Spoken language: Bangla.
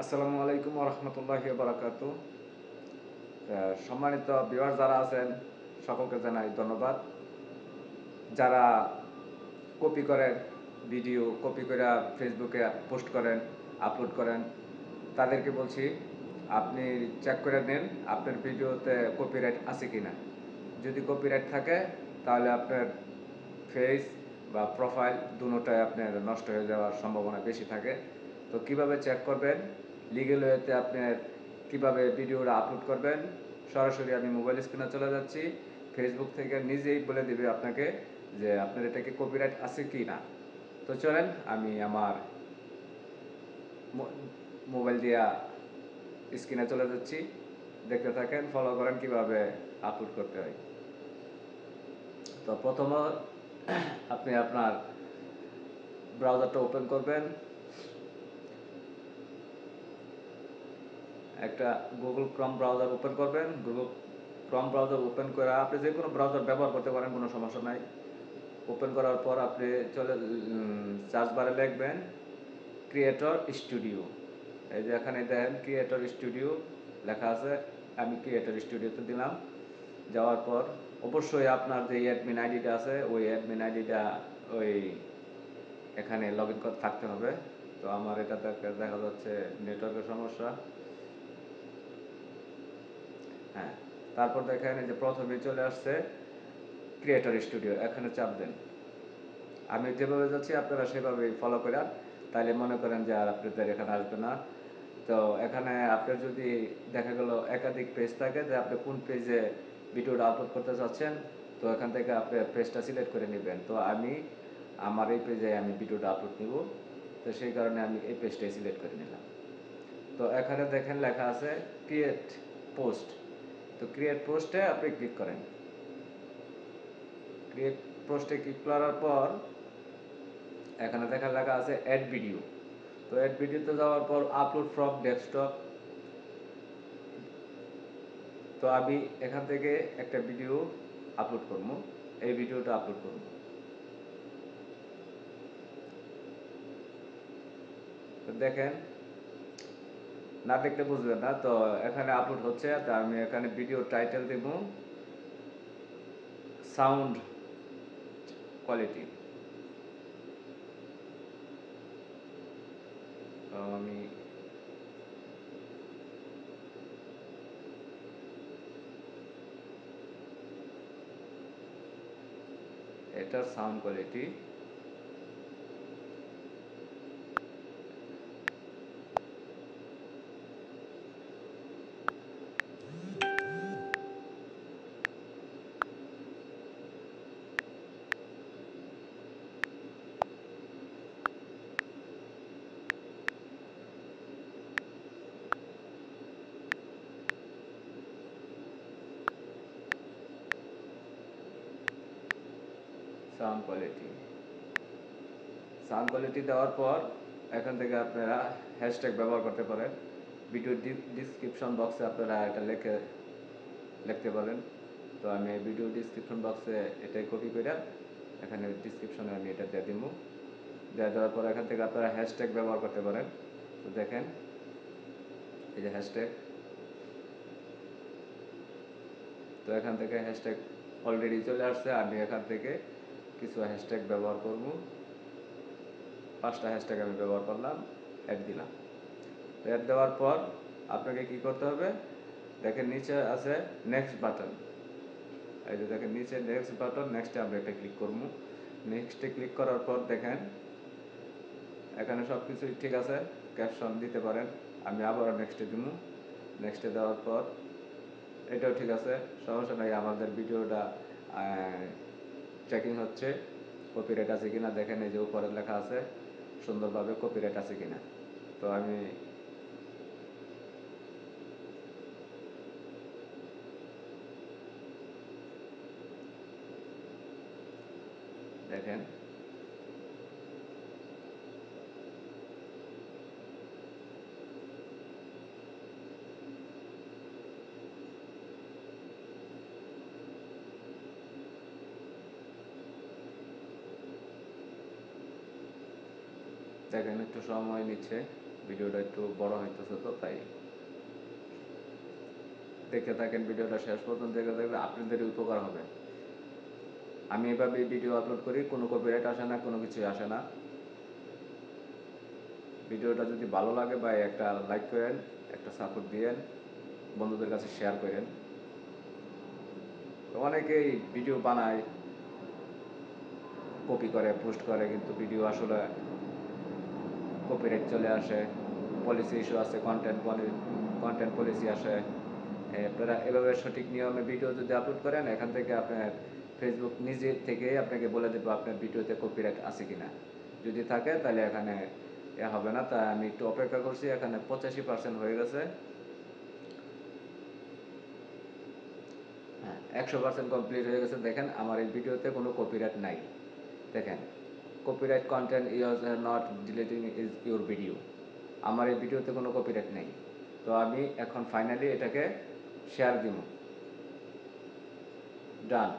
আসসালামু আলাইকুম ওয়া রাহমাতুল্লাহি ওয়া বারাকাতুহু। সম্মানিত ভিউয়ার যারা আছেন সকলকে জানাই ধন্যবাদ। যারা কপি করেন, ভিডিও কপি করে ফেসবুকে পোস্ট করেন, আপলোড করেন, তাদেরকে বলছি আপনি চেক করে নিন আপনার ভিডিওতে কপিরাইট আছে কিনা। যদি কপিরাইট থাকে তাহলে আপনার ফেস বা প্রোফাইল দুটোটাই আপনার নষ্ট হয়ে যাওয়ার সম্ভাবনা বেশি থাকে। তো কিভাবে চেক করবেন, লিগ্যাল ওয়েতে আপনার কিভাবে ভিডিওটা আপলোড করবেন, সরাসরি আমি মোবাইল স্ক্রিনে চলে যাচ্ছি। ফেসবুক থেকে নিজেই বলে দিবে আপনাকে যে আপনার এটা কি কপিরাইট আছে কি না। তো চলেন আমি আমার মোবাইল দিয়া স্ক্রিনে চলে যাচ্ছি, দেখতে থাকেন, ফলো করেন কিভাবে আপলোড করতে হয়। তো প্রথমে আপনি আপনার ব্রাউজারটা ওপেন করবেন, একটা গুগল ক্রম ব্রাউজার ওপেন করবেন। গুগল ক্রম ব্রাউজার ওপেন করে আপনি যে কোনো ব্রাউজার ব্যবহার করতে পারেন, কোনো সমস্যা নাই। ওপেন করার পর আপনি চলে সার্চ বারে লিখবেন ক্রিয়েটর স্টুডিও। এই যে এখানে দেখেন ক্রিয়েটর স্টুডিও লেখা আছে, আমি ক্রিয়েটর স্টুডিওতে দিলাম। যাওয়ার পর অবশ্যই আপনার যে অ্যাডমিন আইডিটা আছে ওই অ্যাডমিন আইডিটা ওই এখানে লগ ইন করে থাকতে হবে। তো আমার এটা দেখা যাচ্ছে নেটওয়ার্কের সমস্যা। হ্যাঁ, তারপর দেখেন এই যে প্রথমে চলে আসছে ক্রিয়েটর স্টুডিও, এখানে চাপ দেন। আমি যেভাবে যাচ্ছি আপনারা সেভাবেই ফলো করেন, তাইলে মনে করেন যে আর আপনাদের এখানে আসবে না। তো এখানে আপনার যদি দেখা গেল একাধিক পেজ থাকে যে আপনি কোন পেজে ভিডিওটা আপলোড করতে চাচ্ছেন, তো এখান থেকে আপনি পেজটা সিলেক্ট করে নেবেন। তো আমি আমার এই পেজে আমি ভিডিওটা আপলোড নিব, তো সেই কারণে আমি এই পেজটাই সিলেক্ট করে নিলাম। তো এখানে দেখেন লেখা আছে ক্রিয়েট পোস্ট। তো ক্রিয়েট পোস্টে আপনি ক্লিক করেন। ক্রিয়েট পোস্টে ক্লিক করার পর এখানে দেখা লেখা আছে অ্যাড ভিডিও। তো অ্যাড ভিডিওতে যাওয়ার পর আপলোড ফ্রম ডেস্কটপ। তো আমি এখান থেকে একটা ভিডিও আপলোড করবো, এই ভিডিওটা আপলোড করবো। তো দেখেন, না দেখলে বুঝবেন না। তো এখানে আপলোড হচ্ছে, তা আমি এখানে ভিডিও টাইটেল দেব সাউন্ড কোয়ালিটি। তো আমি এটার sound quality sound quality sound quality দেওয়ার পর এখান থেকে আপনারা হ্যাশট্যাগ ব্যবহার করতে পারেন। ভিডিও ডিসক্রিপশন বক্সে আপনারা এটা লিখতে পারেন। তো আমি ভিডিও ডিসক্রিপশন বক্সে এটাই কপি করে এখানে ডিসক্রিপশনে আমি এটা দিয়ে দিব। দেওয়ার পর এখান থেকে আপনারা হ্যাশট্যাগ ব্যবহার করতে পারেন। তো দেখেন এই যে হ্যাশট্যাগ, তো এখান থেকে হ্যাশট্যাগ অলরেডি চলে আসছে। আমি এখান থেকে কিছু হ্যাশট্যাগ ব্যবহার করব, 5টা হ্যাশট্যাগ আমি ব্যবহার করলাম, অ্যাড দিলাম। তো অ্যাড দেওয়ার পর আপনাকে কি করতে হবে, দেখেন নিচে আছে নেক্সট বাটন। এই যে দেখেন নিচে নেক্সট বাটন, নেক্সটে আমরা একটা ক্লিক করবো। নেক্সটে ক্লিক করার পর দেখেন এখানে সব কিছুই ঠিক আছে, ক্যাপশন দিতে পারেন। আমি আবারও নেক্সটে দিব। নেক্সটে দেওয়ার পর এটাও ঠিক আছে, সমস্যা নাই। আমাদের ভিডিওটা চেকিং হচ্ছে কপিরাইট আছে কিনা। দেখেন এই যে উপরে লেখা আছে সুন্দরভাবে কপিরাইট আছে কিনা। তো আমি দেখেন দেখেন একটু সময় নিচ্ছে ভিডিওটা একটু বড় হইতেছে, তো তাই দেখতে থাকেন, ভিডিওটা শেষ পর্যন্ত দেখে থাকলে আপনাদেরই উপকার হবে। আমি এভাবে ভিডিও আপলোড করি, কোনো কপিরাইট আসে না, কোনো কিছুই আসে না। ভিডিওটা যদি ভালো লাগে ভাই একটা লাইক করেন, একটা সাপোর্ট দিয়েন, বন্ধুদের কাছে শেয়ার করেন। অনেকেই ভিডিও বানায়, কপি করে পোস্ট করে, কিন্তু ভিডিও আসলে কপিরাইট চলে আসে, পলিসি ইস্যু আছে, কন্টেন্ট পলিসি আসে। আপনারা এভাবে সঠিক নিয়মে ভিডিও যদি আপলোড করেন, এখান থেকে আপনার ফেসবুক নিজে থেকেই আপনাকে বলে দেবো আপনার ভিডিওতে কপিরাইট আছে কিনা। যদি থাকে তাহলে এখানে হবে না। তাই আমি একটু অপেক্ষা করছি, এখানে 85% হয়ে গেছে। হ্যাঁ, 100% কমপ্লিট হয়ে গেছে। দেখেন আমার এই ভিডিওতে কোনো কপিরাইট নাই। দেখেন, copyright content use not deleting is your video. আমার এই ভিডিওতে কোনো কপিরাইট নেই। তো আমি এখন ফাইনালি এটাকে শেয়ার দিব। ডান।